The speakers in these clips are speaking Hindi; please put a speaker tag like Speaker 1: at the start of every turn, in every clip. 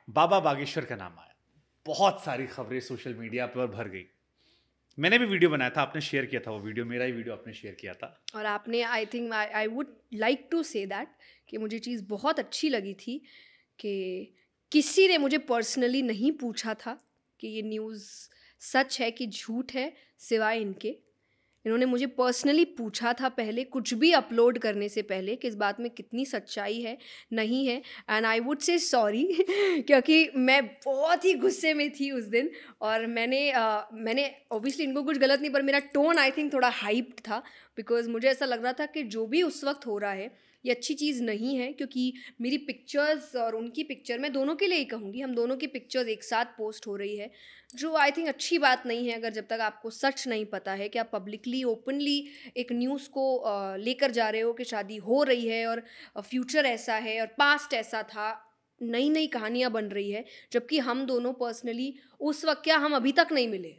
Speaker 1: बाबा बागेश्वर का नाम आया, बहुत सारी खबरें सोशल मीडिया पर भर गई। मैंने भी वीडियो बनाया था, आपने शेयर किया था वो वीडियो, मेरा ही वीडियो आपने शेयर किया था।
Speaker 2: और आपने I think I would like to say that कि मुझे चीज़ बहुत अच्छी लगी थी कि किसी ने मुझे पर्सनली नहीं पूछा था कि ये न्यूज़ सच है कि झूठ है, सिवाय इनके। इन्होंने मुझे पर्सनली पूछा था पहले, कुछ भी अपलोड करने से पहले, कि इस बात में कितनी सच्चाई है, नहीं है। And I would say sorry क्योंकि मैं बहुत ही गुस्से में थी उस दिन। और मैंने ऑब्वियसली इनको कुछ गलत नहीं, पर मेरा टोन आई थिंक थोड़ा हाइप्ड था, बिकॉज मुझे ऐसा लग रहा था कि जो भी उस वक्त हो रहा है ये अच्छी चीज़ नहीं है। क्योंकि मेरी पिक्चर्स और उनकी पिक्चर, मैं दोनों के लिए ही कहूँगी, हम दोनों की पिक्चर्स एक साथ पोस्ट हो रही है, जो आई थिंक अच्छी बात नहीं है। अगर जब तक आपको सच नहीं पता है कि आप पब्लिकली ओपनली एक न्यूज़ को लेकर जा रहे हो कि शादी हो रही है और फ्यूचर ऐसा है और पास्ट ऐसा था, नई नई कहानियाँ बन रही है, जबकि हम दोनों पर्सनली उस वक्त, क्या हम अभी तक नहीं मिले,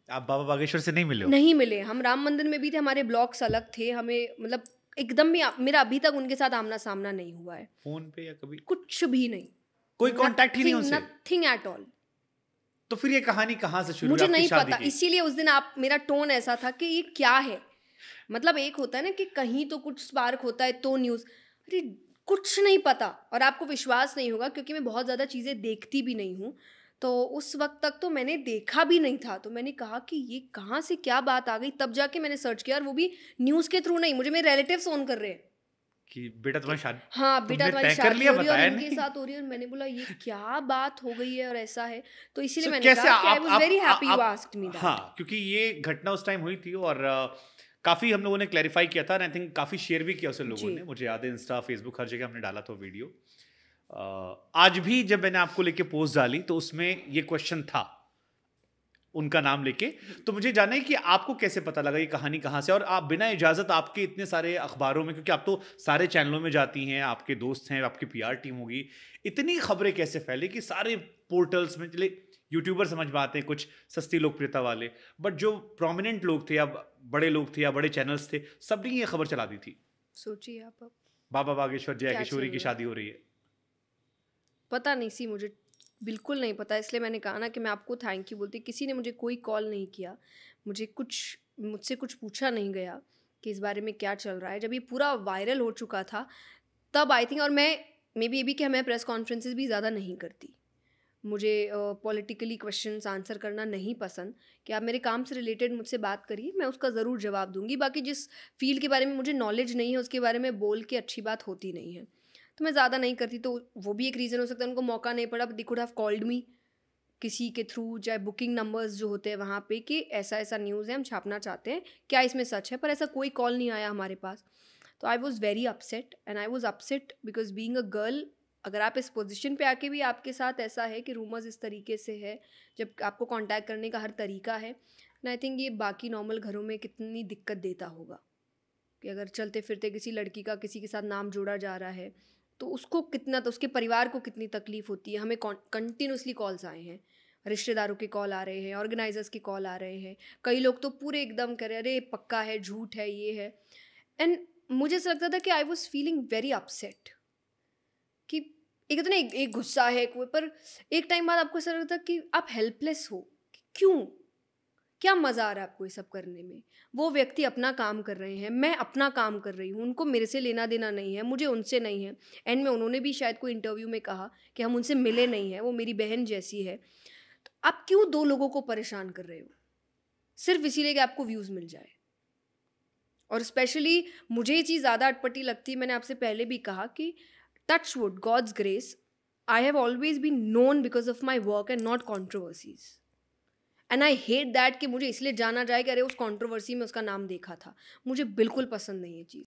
Speaker 1: आप बाबा बागेश्वर से नहीं मिले हो?
Speaker 2: नहीं मिले। हम राम मंदिर में भी थे, हमारे ब्लॉग्स अलग थे, हमें मतलब एकदम भी मेरा अभी तक उनके साथ आमना सामना नहीं हुआ है,
Speaker 1: फोन पे या कभी
Speaker 2: कुछ भी नहीं,
Speaker 1: कोई कांटेक्ट ही नहीं उनसे?
Speaker 2: Nothing at all.
Speaker 1: तो फिर ये कहानी कहाँ से शुरू हुई
Speaker 2: मुझे
Speaker 1: आपकी
Speaker 2: नहीं
Speaker 1: शादी
Speaker 2: पता,
Speaker 1: की?
Speaker 2: इसीलिए उस दिन आप, मेरा टोन ऐसा था कि ये क्या है। मतलब एक होता है ना कि कहीं तो कुछ स्पार्क होता है तो न्यूज़, अरे कुछ नहीं पता। और आपको विश्वास नहीं होगा क्योंकि मैं बहुत ज़्यादा चीज़ें देखती भी नहीं हूँ, तो उस वक्त तक तो मैंने देखा भी नहीं था। तो मैंने कहा कि ये कहाँ से क्या बात आ गई, तब जाके मैंने सर्च किया, और वो भी न्यूज़ के थ्रू नहीं, मुझे मेरे रिलेटिव्स फ़ोन कर रहे हैं
Speaker 1: कि बेटा
Speaker 2: कि
Speaker 1: तुम्हारी शादी,
Speaker 2: हाँ बेटा
Speaker 1: तुमने
Speaker 2: तुम्हारी
Speaker 1: तय कर
Speaker 2: शादी
Speaker 1: लिया,
Speaker 2: हो रही है और
Speaker 1: बताया
Speaker 2: इनके
Speaker 1: नहीं?
Speaker 2: साथ हो रही है। और मैंने बोला ये क्या बात हो गई है और ऐसा है। तो इसीलिए
Speaker 1: सो
Speaker 2: मैंने
Speaker 1: कैसे
Speaker 2: कहा कि आई वाज वेरी
Speaker 1: आप
Speaker 2: happy you asked me that.
Speaker 1: हाँ, क्योंकि ये घटना उस टाइम हुई थी और काफी हम लोगों ने क्लैरिफाई किया था, आई थिंक काफी शेयर भी किया उसे लोगों
Speaker 2: जी
Speaker 1: ने, मुझे याद है इंस्टा फेसबुक हर जगह हमने डाला था वीडियो। आज भी जब मैंने आपको लेके पोस्ट डाली तो उसमें ये क्वेश्चन था उनका नाम लेके। तो मुझे जानना है कि आपको कैसे पता लगा ये कहानी कहाँ से, और आप बिना इजाजत आपके इतने सारे अखबारों में, क्योंकि आप तो सारे चैनलों में जाती हैं, आपके दोस्त हैं, आपकी पीआर टीम होगी, इतनी खबरें कैसे फैली कि सारे पोर्टल्स में चले? यूट्यूबर समझ में आते हैं कुछ सस्ती लोकप्रियता वाले, बट जो प्रोमिनेंट लोग थे या बड़े लोग थे या बड़े चैनल्स थे, सबने ये खबर चला दी थी
Speaker 2: सोचिए आप अब
Speaker 1: बाबा बागेश्वर जया
Speaker 2: क्या चल
Speaker 1: किशोरी की
Speaker 2: रहा है।
Speaker 1: शादी हो रही है।
Speaker 2: पता नहीं सी, मुझे बिल्कुल नहीं पता। इसलिए मैंने कहा ना कि मैं आपको थैंक यू बोलती। किसी ने मुझे कोई कॉल नहीं किया, मुझसे कुछ पूछा नहीं गया कि इस बारे में क्या चल रहा है। जब ये पूरा वायरल हो चुका था तब आई थिंक, और मैं मे बी ये भी कि मैं प्रेस कॉन्फ्रेंसेस भी ज़्यादा नहीं करती, मुझे पॉलिटिकली क्वेश्चंस आंसर करना नहीं पसंद। कि आप मेरे काम से रिलेटेड मुझसे बात करिए, मैं उसका ज़रूर जवाब दूंगी। बाकी जिस फील्ड के बारे में मुझे नॉलेज नहीं है उसके बारे में बोल के अच्छी बात होती नहीं है, तो मैं ज़्यादा नहीं करती। तो वो भी एक रीज़न हो सकता है, उनको मौका नहीं पड़ा। They could have called me किसी के थ्रू, चाहे बुकिंग नंबर्स जो होते हैं वहाँ पे, कि ऐसा ऐसा न्यूज़ है, हम छापना चाहते हैं, क्या इसमें सच है। पर ऐसा कोई कॉल नहीं आया हमारे पास। तो I was very upset, and I was upset because being a girl, अगर आप इस पोजीशन पे आके भी आपके साथ ऐसा है कि रूमर्स इस तरीके से है, जब आपको कांटेक्ट करने का हर तरीका है, एंड आई थिंक ये बाकी नॉर्मल घरों में कितनी दिक्कत देता होगा कि अगर चलते फिरते किसी लड़की का किसी के साथ नाम जोड़ा जा रहा है तो उसको कितना, तो उसके परिवार को कितनी तकलीफ होती है। हमें कंटिन्यूसली कॉल्स आए हैं, रिश्तेदारों के कॉल आ रहे हैं, ऑर्गेनाइजर्स के कॉल आ रहे हैं। कई लोग तो पूरे एकदम कह रहे अरे पक्का है, झूठ है, ये है। एंड मुझे ऐसा लगता था कि I was feeling very upset कि एक तो ना एक गुस्सा है कोई, पर एक टाइम बाद आपको ऐसा लगता कि आप हेल्पलेस हो कि क्यों, क्या मज़ा आ रहा है आपको ये सब करने में। वो व्यक्ति अपना काम कर रहे हैं, मैं अपना काम कर रही हूँ, उनको मेरे से लेना देना नहीं है, मुझे उनसे नहीं है। एंड में उन्होंने भी शायद कोई इंटरव्यू में कहा कि हम उनसे मिले नहीं हैं, वो मेरी बहन जैसी है। तो आप क्यों दो लोगों को परेशान कर रहे हो सिर्फ इसीलिए कि आपको व्यूज़ मिल जाए। और स्पेशली मुझे ये चीज़ ज़्यादा अटपटी लगती है, मैंने आपसे पहले भी कहा कि touch wood, God's grace, I have always been known because of my work and not controversies. And I hate that कि मुझे इसलिए जाना जाए कि अरे उस कंट्रोवर्सी में उसका नाम देखा था। मुझे बिल्कुल पसंद नहीं है चीज़।